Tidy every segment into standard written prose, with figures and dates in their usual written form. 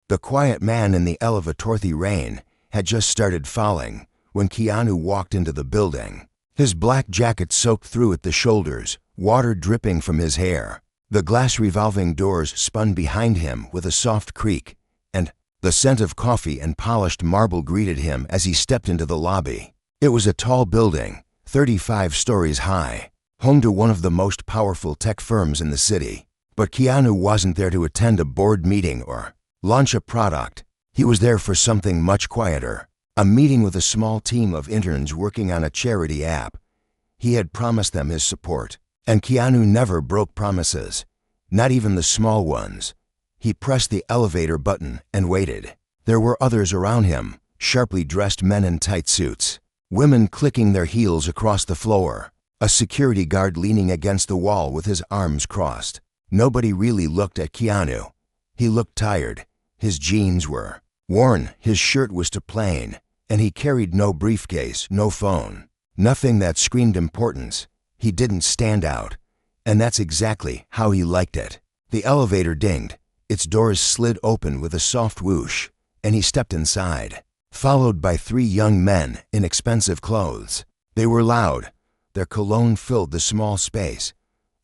The quiet man in the elevator rain had just started falling when Keanu walked into the building. His black jacket soaked through at the shoulders, water dripping from his hair. The glass revolving doors spun behind him with a soft creak, and the scent of coffee and polished marble greeted him as he stepped into the lobby. It was a tall building, 35 stories high, home to one of the most powerful tech firms in the city. But Keanu wasn't there to attend a board meeting or launch a product. He was there for something much quieter, a meeting with a small team of interns working on a charity app. He had promised them his support, and Keanu never broke promises, not even the small ones. He pressed the elevator button and waited. There were others around him, sharply dressed men in tight suits, women clicking their heels across the floor, a security guard leaning against the wall with his arms crossed. Nobody really looked at Keanu. He looked tired. His jeans were worn, his shirt was too plain, and he carried no briefcase, no phone, nothing that screamed importance. He didn't stand out, and that's exactly how he liked it. The elevator dinged, its doors slid open with a soft whoosh, and he stepped inside, followed by 3 young men in expensive clothes. They were loud. Their cologne filled the small space.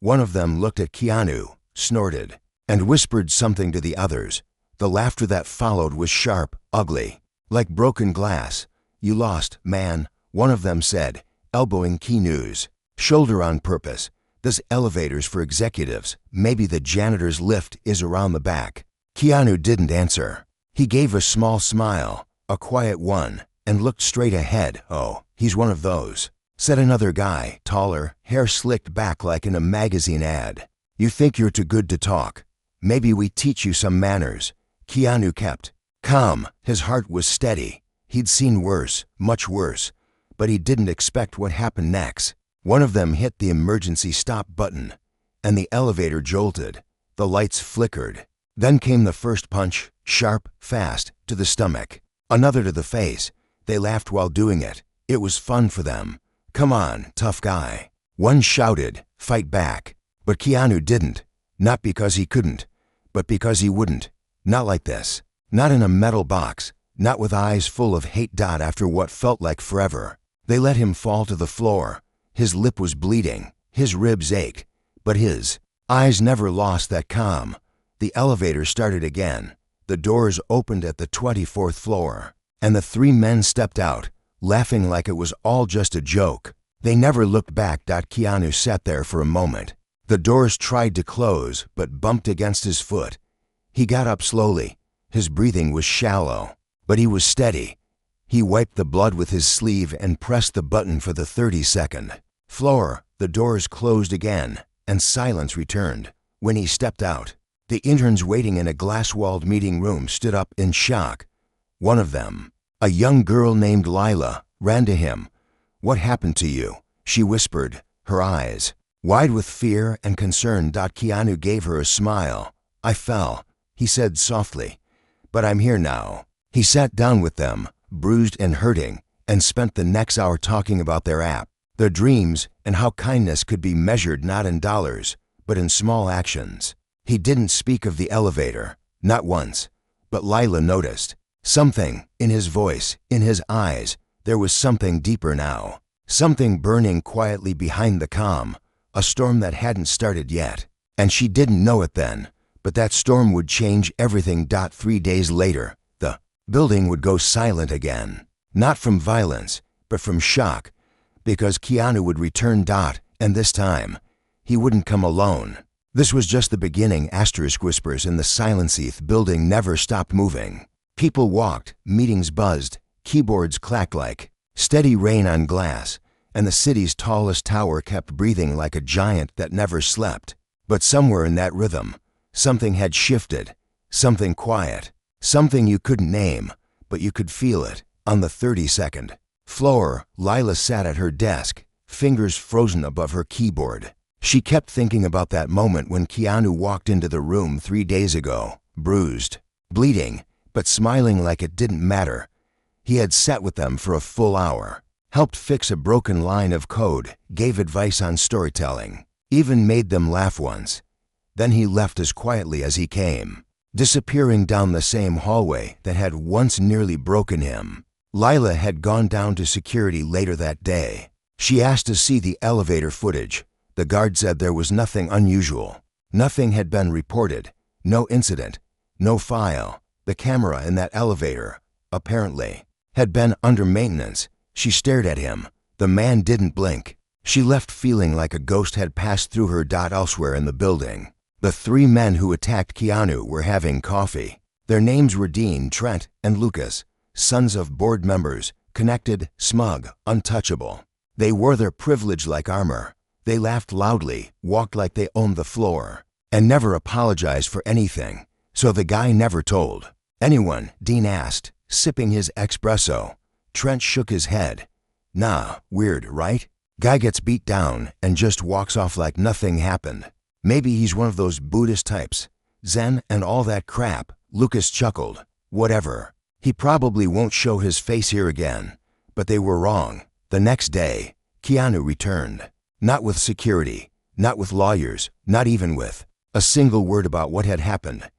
One of them looked at Keanu, snorted, and whispered something to the others. The laughter that followed was sharp, ugly, like broken glass. "You lost, man," one of them said, elbowing Keanu's shoulder on purpose. "This elevator's for executives. Maybe the janitor's lift is around the back." Keanu didn't answer. He gave a small smile, a quiet one, and looked straight ahead. "Oh, he's one of those," said another guy, taller, hair slicked back like in a magazine ad. "You think you're too good to talk? Maybe we teach you some manners." Keanu kept calm. His heart was steady. He'd seen worse, much worse, but he didn't expect what happened next. One of them hit the emergency stop button, and the elevator jolted. The lights flickered. Then came the first punch, sharp, fast, to the stomach. Another to the face. They laughed while doing it. It was fun for them. "Come on, tough guy." One shouted, "Fight back." But Keanu didn't. Not because he couldn't, but because he wouldn't. Not like this. Not in a metal box. Not with eyes full of hate. After what felt like forever, they let him fall to the floor. His lip was bleeding. His ribs ached. But his eyes never lost that calm. The elevator started again. The doors opened at the 24th floor, and the 3 men stepped out, laughing like it was all just a joke. They never looked back. Keanu sat there for a moment. The doors tried to close, but bumped against his foot. He got up slowly. His breathing was shallow, but he was steady. He wiped the blood with his sleeve and pressed the button for the 32nd floor. The doors closed again, and silence returned. When he stepped out, the interns waiting in a glass-walled meeting room stood up in shock. One of them, a young girl named Lila, ran to him. "What happened to you?" she whispered, her eyes wide with fear and concern. Keanu gave her a smile. "I fell," he said softly, "but I'm here now." He sat down with them, bruised and hurting, and spent the next hour talking about their app, their dreams, and how kindness could be measured not in dollars, but in small actions. He didn't speak of the elevator, not once, but Lila noticed something in his voice, in his eyes. There was something deeper now, something burning quietly behind the calm, a storm that hadn't started yet, and she didn't know it then. But that storm would change everything. 3 days later, the building would go silent again, not from violence, but from shock, because Keanu would return. And this time, he wouldn't come alone. This was just the beginning. Whispers in the silence. The building never stopped moving. People walked, meetings buzzed, keyboards clacked like steady rain on glass, and the city's tallest tower kept breathing like a giant that never slept. But somewhere in that rhythm, something had shifted, something quiet, something you couldn't name, but you could feel it. On the 32nd floor, Lila sat at her desk, fingers frozen above her keyboard. She kept thinking about that moment when Keanu walked into the room 3 days ago, bruised, bleeding, but smiling like it didn't matter. He had sat with them for a full hour, helped fix a broken line of code, gave advice on storytelling, even made them laugh once. Then he left as quietly as he came. disappearing down the same hallway that had once nearly broken him. Lila had gone down to security later that day. She asked to see the elevator footage. The guard said there was nothing unusual. Nothing had been reported. No incident. No file. The camera in that elevator, apparently, had been under maintenance. She stared at him. The man didn't blink. She left feeling like a ghost had passed through her. Elsewhere in the building, the three men who attacked Keanu were having coffee. Their names were Dean, Trent, and Lucas, sons of board members, connected, smug, untouchable. They wore their privilege like armor. They laughed loudly, walked like they owned the floor, and never apologized for anything. So the guy never told anyone, Dean asked, sipping his espresso. Trent shook his head. Nah, weird, right? Guy gets beat down and just walks off like nothing happened. Maybe he's one of those Buddhist types. Zen and all that crap. Lucas chuckled. Whatever. He probably won't show his face here again. But they were wrong. The next day, Keanu returned. Not with security, not with lawyers, not even with a single word about what had happened.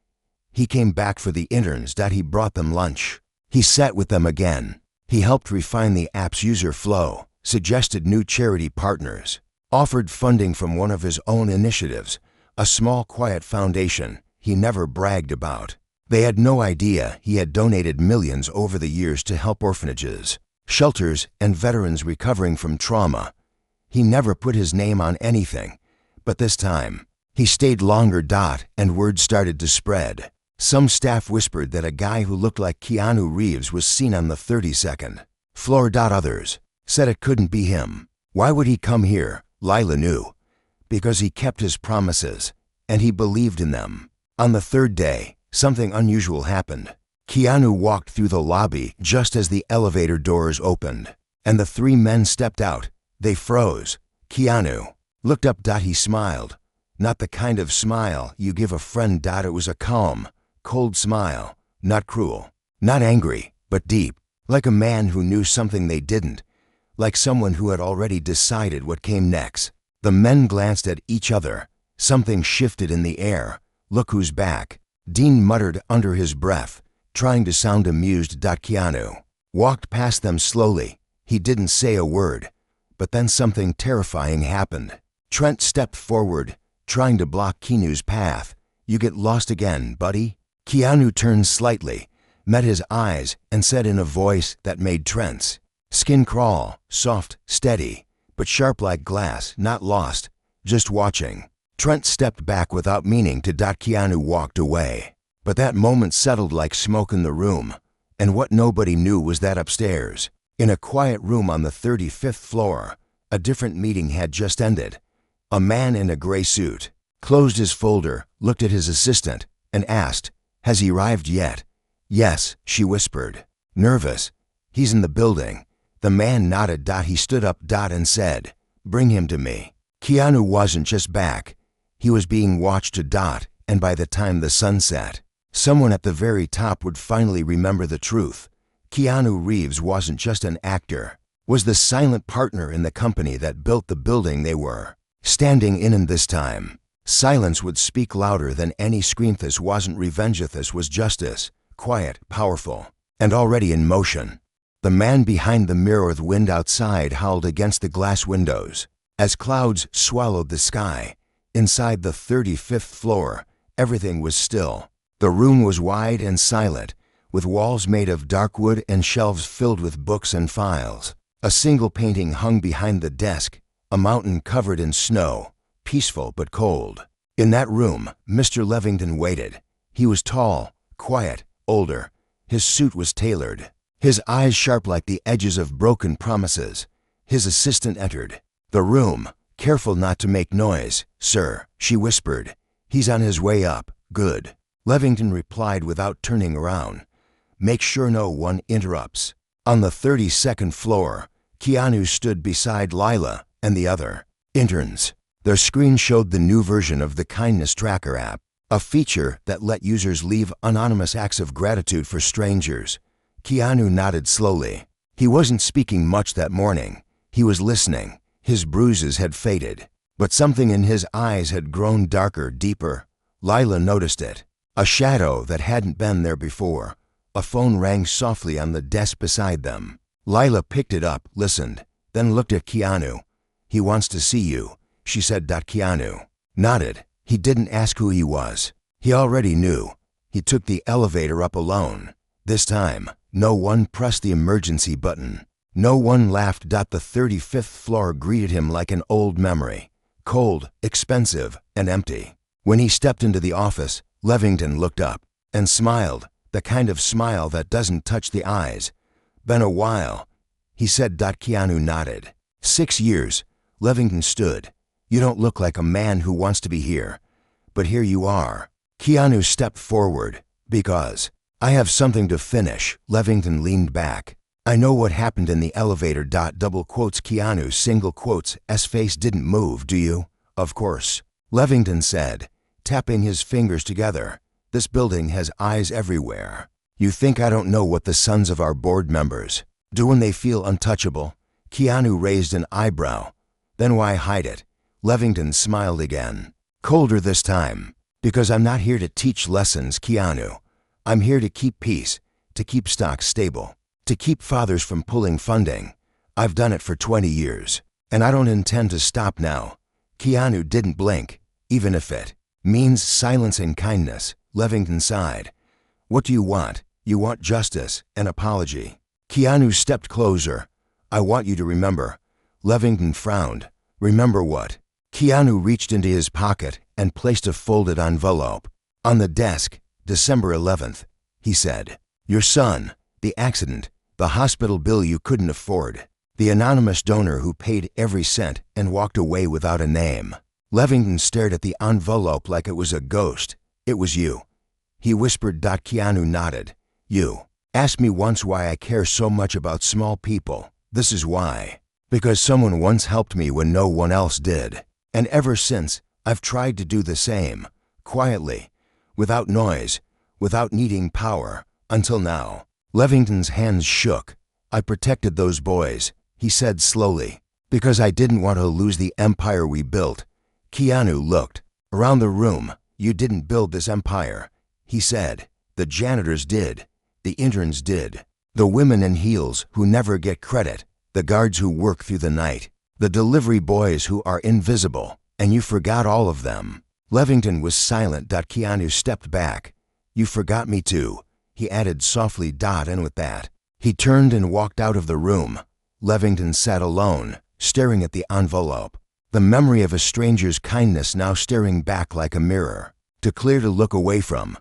He came back for the interns. He brought them lunch. He sat with them again. He helped refine the app's user flow, suggested new charity partners, offered funding from one of his own initiatives, a small quiet foundation he never bragged about. They had no idea he had donated millions over the years to help orphanages, shelters, and veterans recovering from trauma. He never put his name on anything, but this time, he stayed longer. And word started to spread. Some staff whispered that a guy who looked like KeanuReeves was seen on the 32nd floor. Others said it couldn't be him. Why would he come here? Lila knew. Because he kept his promises, and he believed in them. On the third day, something unusual happened. Keanu walked through the lobby just as the elevator doors opened, and the three men stepped out. They froze. Keanu looked up. He smiled. Not the kind of smile you give a friend. It was a calm, cold smile. Not cruel, not angry, but deep. Like a man who knew something they didn't. Like someone who had already decided what came next. The men glanced at each other. Something shifted in the air. Look who's back. Dean muttered under his breath, trying to sound amused. Keanu walked past them slowly. He didn't say a word. But then something terrifying happened. Trent stepped forward, trying to block Keanu's path. You get lost again, buddy. Keanu turned slightly, met his eyes, and said in a voice that made Trent's skin crawl, soft, steady, but sharp like glass. Not lost, just watching. Trent stepped back without meaning to. Keanu walked away. But that moment settled like smoke in the room. And what nobody knew was that upstairs, in a quiet room on the 35th floor, a different meeting had just ended. A man in a gray suit closed his folder, looked at his assistant, and asked, "Has he arrived yet?" "Yes," she whispered. Nervous. "He's in the building." The man nodded. He stood up. And said, "Bring him to me." Keanu wasn't just back. He was being watched to. And by the time the sun set, someone at the very top would finally remember the truth. KeanuReeves wasn't just an actor, was the silent partner in the company that built the building they were standing in. And this time, silence would speak louder than any scream. This wasn't revenge. This was justice, quiet, powerful, and already in motion. The man behind the mirror. The wind outside howled against the glass windows as clouds swallowed the sky. Inside the 35th floor, everything was still. The room was wide and silent, with walls made of dark wood and shelves filled with books and files. A single painting hung behind the desk, a mountain covered in snow, peaceful but cold. In that room, Mr. Levington waited. He was tall, quiet, older. His suit was tailored, his eyes sharp like the edges of broken promises. His assistant entered the room, careful not to make noise. "Sir," she whispered. "He's on his way up." "Good," Levington replied without turning around. "Make sure no one interrupts." On the 32nd floor, Keanu stood beside Lila and the other interns. Their screen showed the new version of the Kindness Tracker app, a feature that let users leave anonymous acts of gratitude for strangers. Keanu nodded slowly. He wasn't speaking much that morning. He was listening. His bruises had faded, but something in his eyes had grown darker, deeper. Lila noticed it. A shadow that hadn't been there before. A phone rang softly on the desk beside them. Lila picked it up, listened, then looked at Keanu. "He wants to see you," she said. Keanu nodded. He didn't ask who he was. He already knew. He took the elevator up alone. This time, no one pressed the emergency button. No one laughed. The 35th floor greeted him like an old memory. Cold, expensive, and empty. When he stepped into the office, Levington looked up and smiled, the kind of smile that doesn't touch the eyes. "Been a while," he said. Keanu nodded. 6 years. Levington stood. "You don't look like a man who wants to be here. But here you are." Keanu stepped forward. "Because I have something to finish." Levington leaned back. "I know what happened in the elevator." Double quotes Keanu, single quotes. Face didn't move, do you? "Of course," Levington said, tapping his fingers together. "This building has eyes everywhere. You think I don't know what the sons of our board members do when they feel untouchable?" Keanu raised an eyebrow. "Then why hide it?" Levington smiled again. Colder this time. "Because I'm not here to teach lessons, Keanu. I'm here to keep peace, to keep stocks stable, to keep fathers from pulling funding. I've done it for 20 years, and I don't intend to stop now." Keanu didn't blink, even if it means silence and kindness. Levington sighed. "What do you want?" "You want justice, an apology." Keanu stepped closer. "I want you to remember." Levington frowned. "Remember what?" Keanu reached into his pocket and placed a folded envelope. "On the desk, December 11th, he said. "Your son, the accident, the hospital bill you couldn't afford, the anonymous donor who paid every cent and walked away without a name." Levington stared at the envelope like it was a ghost. "It was you," he whispered. Keanu nodded. "You asked me once why I care so much about small people. This is why. Because someone once helped me when no one else did. And ever since, I've tried to do the same, quietly, without noise, without needing power, until now." Levington's hands shook. "I protected those boys," he said slowly, "because I didn't want to lose the empire we built." Keanu looked around the room. "You didn't build this empire," he said. "The janitors did. The interns did. The women in heels who never get credit. The guards who work through the night. The delivery boys who are invisible. And you forgot all of them." Levington was silent. Keanu stepped back. "You forgot me too," he added softly. And with that, he turned and walked out of the room. Levington sat alone, staring at the envelope. The memory of a stranger's kindness now staring back like a mirror. Too clear to look away from.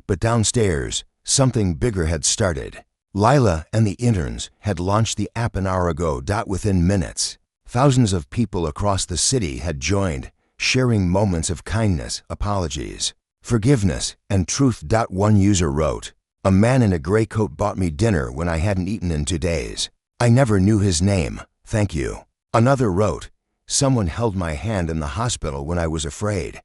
But downstairs, something bigger had started. Lila and the interns had launched the app an hour ago. Within minutes, thousands of people across the city had joined, sharing moments of kindness, apologies, forgiveness, and truth. One user wrote, "A man in a gray coat bought me dinner when I hadn't eaten in 2 days. I never knew his name. Thank you." Another wrote, "Someone held my hand in the hospital when I was afraid.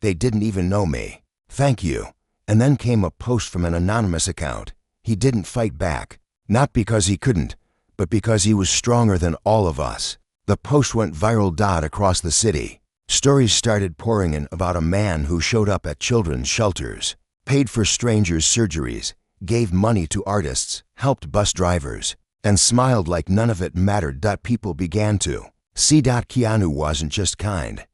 They didn't even know me. Thank you." And then came a post from an anonymous account. He didn't fight back, not because he couldn't, but because he was stronger than all of us. The post went viral. Across the city, stories started pouring in about a man who showed up at children's shelters, paid for strangers' surgeries, gave money to artists, helped bus drivers, and smiled like none of it mattered. People began to see. Keanu wasn't just kind.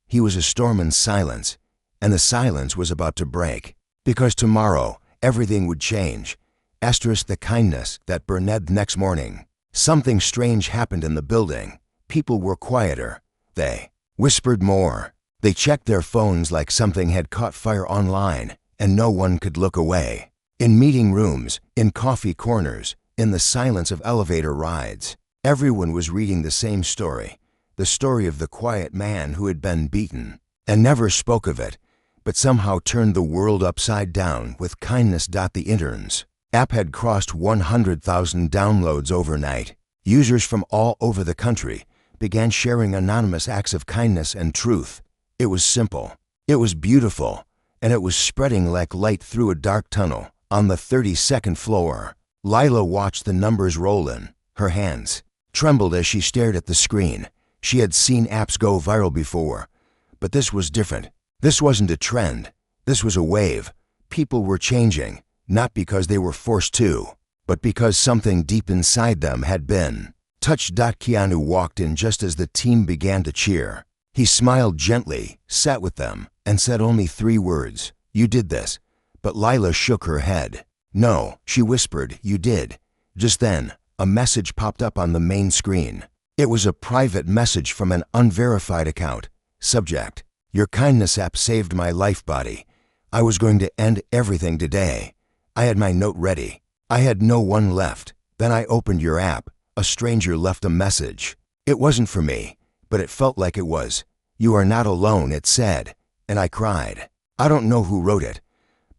He was a storm in silence, and the silence was about to break. Because tomorrow, everything would change. The kindness that burned next morning. Something strange happened in the building. People were quieter. They whispered more. They checked their phones like something had caught fire online, and no one could look away. In meeting rooms, in coffee corners, in the silence of elevator rides, everyone was reading the same story. The story of the quiet man who had been beaten and never spoke of it, but somehow turned the world upside down with kindness. The interns app had crossed 100,000 downloads overnight. Users from all over the country began sharing anonymous acts of kindness and truth. It was simple, it was beautiful, and it was spreading like light through a dark tunnel. On the 32nd floor, Lila watched the numbers roll in. Her hands trembled as she stared at the screen. She had seen apps go viral before, but this was different. This wasn't a trend. This was a wave. People were changing, not because they were forced to, but because something deep inside them had been touched. Keanu walked in just as the team began to cheer. He smiled gently, sat with them, and said only 3 words, "You did this." But Lila shook her head. "No," she whispered, "you did." Just then, a message popped up on the main screen. It was a private message from an unverified account. Subject: "Your kindness app saved my life, buddy. I was going to end everything today. I had my note ready. I had no one left. Then I opened your app. A stranger left a message. It wasn't for me, but it felt like it was. 'You are not alone,' it said. And I cried. I don't know who wrote it,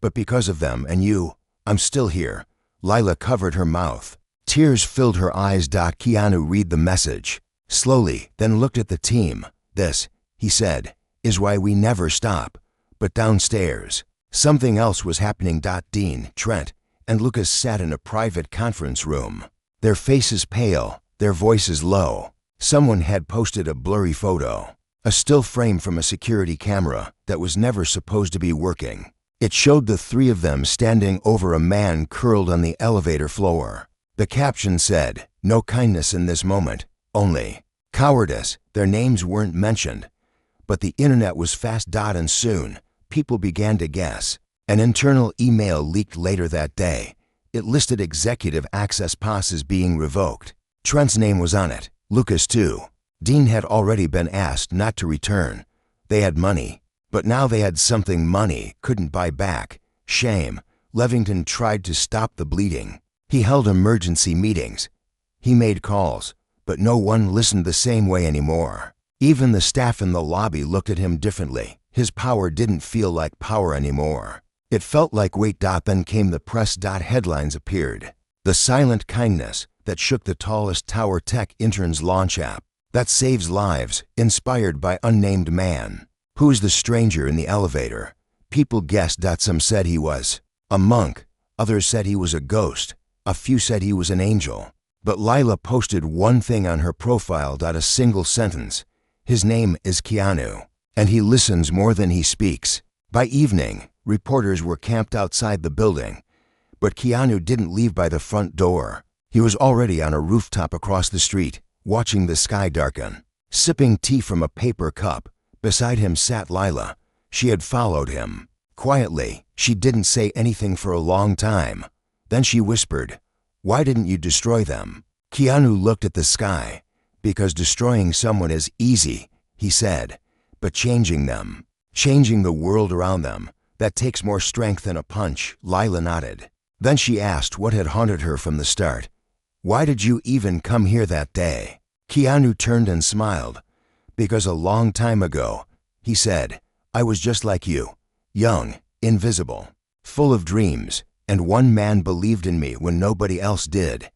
but because of them and you, I'm still here." Lila covered her mouth. Tears filled her eyes. Keanu read the message slowly, then looked at the team. "This," he said, "is why we never stop." But downstairs, something else was happening. Dean, Trent, and Lucas sat in a private conference room, their faces pale, their voices low. Someone had posted a blurry photo, a still frame from a security camera that was never supposed to be working. It showed the 3 of them standing over a man curled on the elevator floor. The caption said, "No kindness in this moment, only cowardice." Their names weren't mentioned, but the internet was fast. And soon, people began to guess. An internal email leaked later that day. It listed executive access passes being revoked. Trent's name was on it, Lucas too. Dean had already been asked not to return. They had money, but now they had something money couldn't buy back: shame. Levington tried to stop the bleeding. He held emergency meetings. He made calls, but no one listened the same way anymore. Even the staff in the lobby looked at him differently. His power didn't feel like power anymore. It felt like weight. Then came the press. Headlines appeared. "The silent kindness that shook the tallest tower." Tech interns launch app that saves lives, inspired by unnamed man. Who's the stranger in the elevator? People guessed. Some said he was a monk. Others said he was a ghost. A few said he was an angel. But Lila posted one thing on her profile. A single sentence: "His name is Keanu, and he listens more than he speaks." By evening, reporters were camped outside the building, but Keanu didn't leave by the front door. He was already on a rooftop across the street, watching the sky darken, sipping tea from a paper cup. Beside him sat Lila. She had followed him. Quietly, she didn't say anything for a long time. Then she whispered, "Why didn't you destroy them?" Keanu looked at the sky. "Because destroying someone is easy," he said, "but changing them, changing the world around them, that takes more strength than a punch." Lila nodded. Then she asked what had haunted her from the start. "Why did you even come here that day?" Keanu turned and smiled. "Because a long time ago," he said, "I was just like you, young, invisible, full of dreams, and one man believed in me when nobody else did.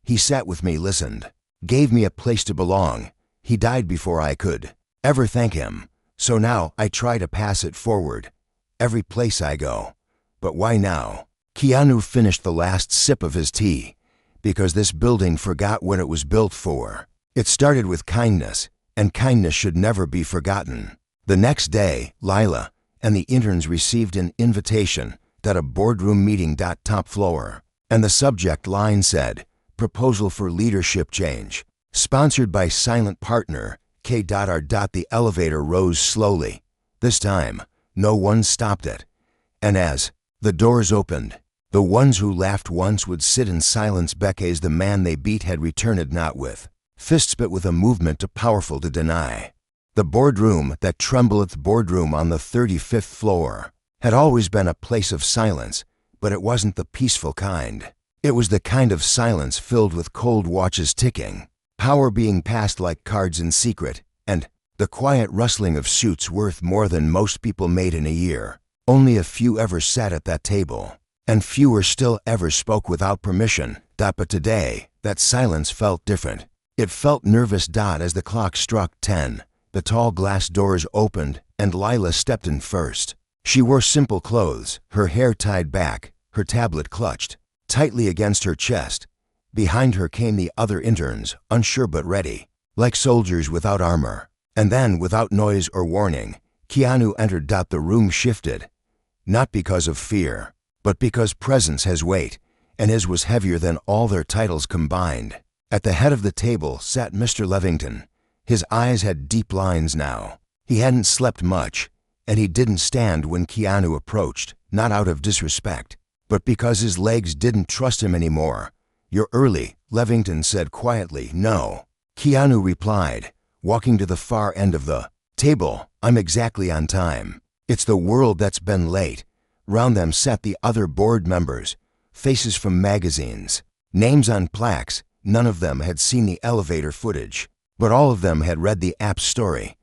He sat with me, listened, gave me a place to belong. He died before I could ever thank him. So now I try to pass it forward, every place I go." But why now? Keanu finished the last sip of his tea. Because this building forgot what it was built for. It started with kindness, and kindness should never be forgotten. The next day, Lila and the interns received an invitation at a boardroom meeting. Top floor. And the subject line said, "Proposal for Leadership Change. Sponsored by silent partner, K.R. The elevator rose slowly. This time, no one stopped it. And as the doors opened, the ones who laughed once would sit in silence. Becky's the man they beat had returned, not with fists but with a movement too powerful to deny. The boardroom, that trembleth boardroom on the 35th floor, had always been a place of silence, but it wasn't the peaceful kind. It was the kind of silence filled with cold watches ticking, power being passed like cards in secret, and the quiet rustling of suits worth more than most people made in a year. Only a few ever sat at that table, and fewer still ever spoke without permission. But today, that silence felt different. It felt nervous. As the clock struck 10, the tall glass doors opened, and Lila stepped in first. She wore simple clothes, her hair tied back, her tablet clutched tightly against her chest. Behind her came the other interns, unsure but ready, like soldiers without armor. And then, without noise or warning, Keanu entered. The room shifted. not because of fear, but because presence has weight, and his was heavier than all their titles combined. At the head of the table sat Mr. Levington. His eyes had deep lines now. He hadn't slept much, and he didn't stand when Keanu approached, not out of disrespect, but because his legs didn't trust him anymore. "You're early," Levington said quietly. "No," Keanu replied, walking to the far end of the table. "I'm exactly on time. It's the world that's been late." Round them sat the other board members, faces from magazines, names on plaques. None of them had seen the elevator footage, but all of them had read the app's story,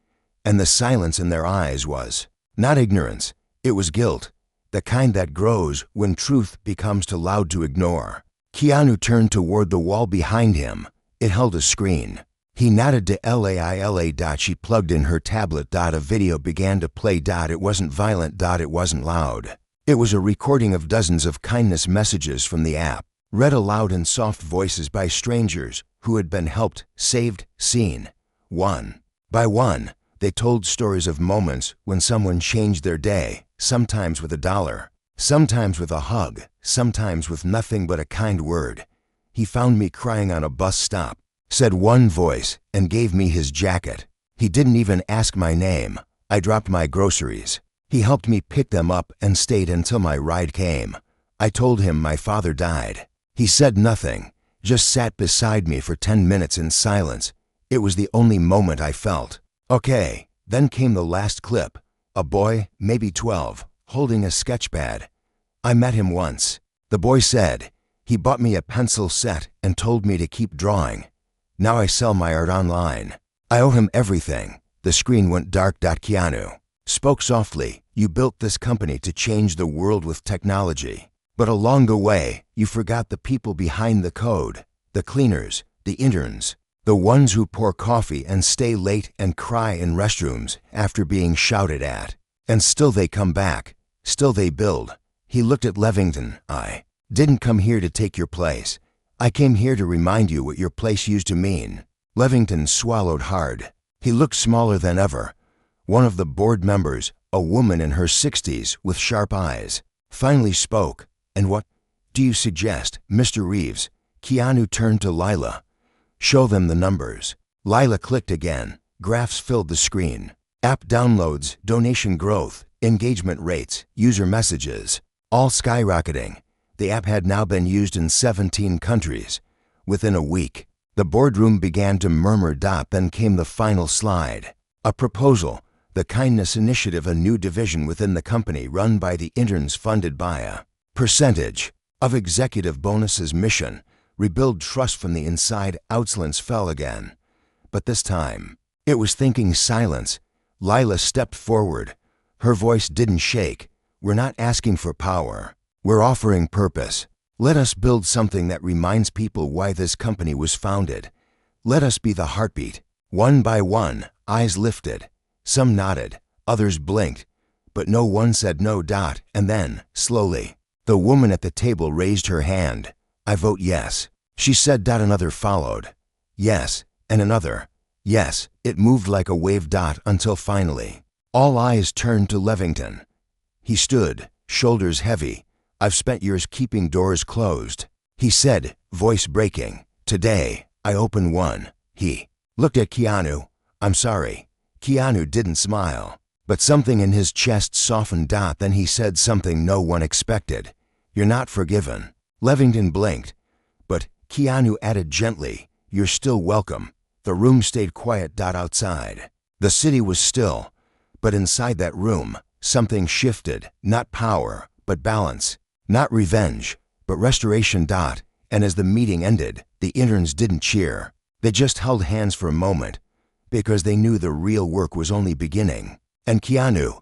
and the silence in their eyes was not ignorance, it was guilt, the kind that grows when truth becomes too loud to ignore. Keanu turned toward the wall behind him. It held a screen. He nodded to Laila. She plugged in her tablet. A video began to play. It wasn't violent. It wasn't loud. It was a recording of dozens of kindness messages from the app, read aloud in soft voices by strangers who had been helped, saved, seen. One by one, they told stories of moments when someone changed their day, sometimes with $1, sometimes with a hug, sometimes with nothing but a kind word. "He found me crying on a bus stop," said one voice, and gave me his jacket. "He didn't even ask my name. I dropped my groceries. He helped me pick them up and stayed until my ride came. I told him my father died. He said nothing, just sat beside me for 10 minutes in silence. It was the only moment I felt okay." Then came the last clip. A boy, maybe 12, holding a sketchpad. "I met him once," the boy said. "He bought me a pencil set and told me to keep drawing. Now I sell my art online. I owe him everything." The screen went dark. Keanu spoke softly. "You built this company to change the world with technology. But along the way, you forgot the people behind the code, the cleaners, the interns, the ones who pour coffee and stay late and cry in restrooms after being shouted at. And still they come back. Still they build." He looked at Levington. "I didn't come here to take your place. I came here to remind you what your place used to mean." Levington swallowed hard. He looked smaller than ever. One of the board members, a woman in her 60s with sharp eyes, finally spoke. "And what do you suggest, Mr. Reeves?" Keanu turned to Lila. "Show them the numbers." Lila clicked again. Graphs filled the screen. App downloads, donation growth, engagement rates, user messages, all skyrocketing. The app had now been used in 17 countries. Within a week, the boardroom began to murmur. Then came the final slide. A proposal, the Kindness Initiative, a new division within the company run by the interns, funded by a percentage of executive bonuses. Mission: rebuild trust from the inside out. Silence fell again. But this time, it was thinking silence. Lila stepped forward. Her voice didn't shake. "We're not asking for power. We're offering purpose. Let us build something that reminds people why this company was founded. Let us be the heartbeat." One by one, eyes lifted. Some nodded, others blinked, but no one said no. And then, slowly, the woman at the table raised her hand. "I vote yes," she said. Another followed. "Yes," and another. "Yes." It moved like a wave. Until finally, all eyes turned to Levington. He stood, shoulders heavy. "I've spent years keeping doors closed," he said, voice breaking. "Today, I open one." He looked at Keanu. "I'm sorry." Keanu didn't smile, but something in his chest softened. Then he said something no one expected. "You're not forgiven." Levington blinked, but Keanu added gently, "You're still welcome." The room stayed quiet. Outside, the city was still, but inside that room, something shifted. Not power, but balance. Not revenge, but restoration. And as the meeting ended, the interns didn't cheer. They just held hands for a moment, because they knew the real work was only beginning. And Keanu,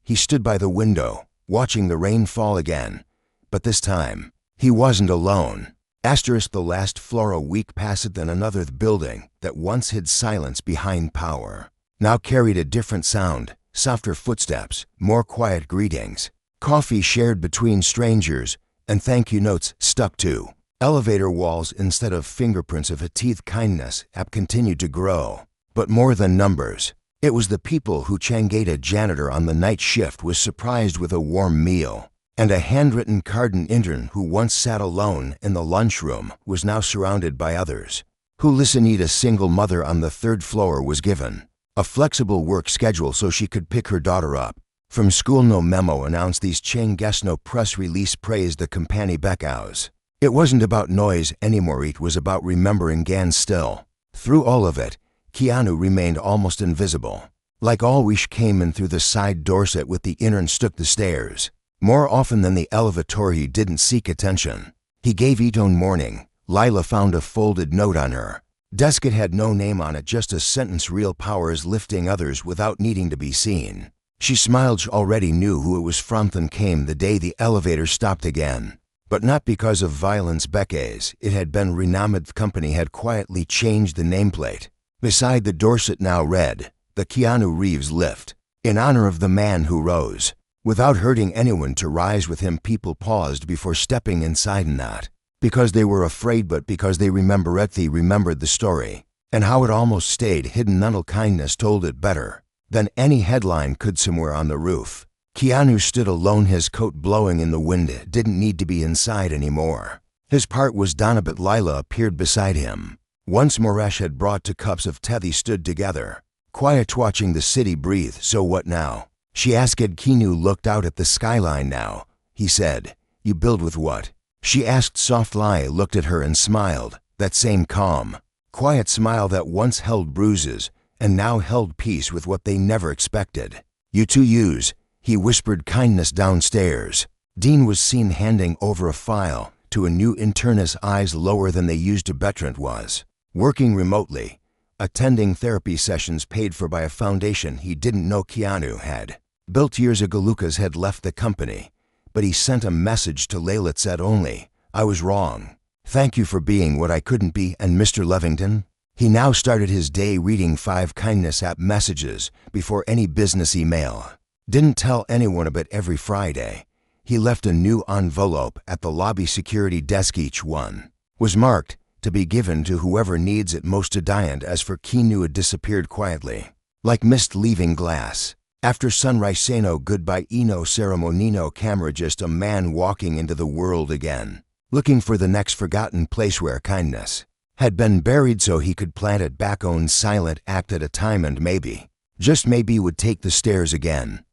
he stood by the window, watching the rain fall again. But this time, he wasn't alone. The last floor. A week passed. Then another building that once hid silence behind power now carried a different sound. Softer footsteps, more quiet greetings, coffee shared between strangers, and thank you notes stuck to elevator walls instead of fingerprints of a teeth. Kindness app continued to grow. But more than numbers, It was the people who Changeta janitor on the night shift was surprised with a warm meal, and a handwritten card intern who once sat alone in the lunchroom was now surrounded by others. Who Listened, a single mother on the third floor, was given a flexible work schedule so she could pick her daughter up from school. No memo announced these changes, no press release praised the company Beckhouse. It wasn't about noise anymore, it was about remembering Gan still. Through all of it, Keanu remained almost invisible. Like always, came in through the side doorset with the intern took the stairs. More often than the elevator, he didn't seek attention. He gave it on morning. Lila found a folded note on her desk. It had no name on it, just a sentence: real power is lifting others without needing to be seen. She smiled, she already knew who it was from. Then came the day the elevator stopped again. But not because of violence. Becca's, it had been renowned company, had quietly changed the nameplate. Beside the doorset now read, the KeanuReeves lift, in honor of the man who rose. Without hurting anyone to rise with him, people paused before stepping inside, not because they were afraid, but because they remembered the story, and how it almost stayed hidden. Nunal kindness told it better than any headline could. Somewhere on the roof, Keanu stood alone, his coat blowing in the wind. Didn't need to be inside anymore. His part was done, but Lila appeared beside him. Once Moresh had brought 2 cups of tea. They stood together, quiet, watching the city breathe. So what now? She asked. Keanu looked out at the skyline. Now, he said, you build with what? She asked. Soft Lie looked at her and smiled, that same calm, quiet smile that once held bruises and now held peace with what they never expected. You two use, he whispered. Kindness downstairs. Dean was seen handing over a file to a new intern, his eyes lower than they used to. Bertrand was working remotely, attending therapy sessions paid for by a foundation he didn't know Keanu had built years ago. Lucas had left the company, but he sent a message to Layla. It said only, I was wrong. Thank you for being what I couldn't be. And Mr. Levington? He now started his day reading 5 kindness app messages before any business email. Didn't tell anyone about every Friday. He left a new envelope at the lobby security desk. Each one was marked to be given to whoever needs it most. To Diane. As for Keanu, had disappeared quietly, like mist leaving glass. After sunrise, no goodbye, no ceremony, no camera, just a man walking into the world again, looking for the next forgotten place where kindness had been buried so he could plant it back, on silent act at a time, and maybe, just maybe, would take the stairs again.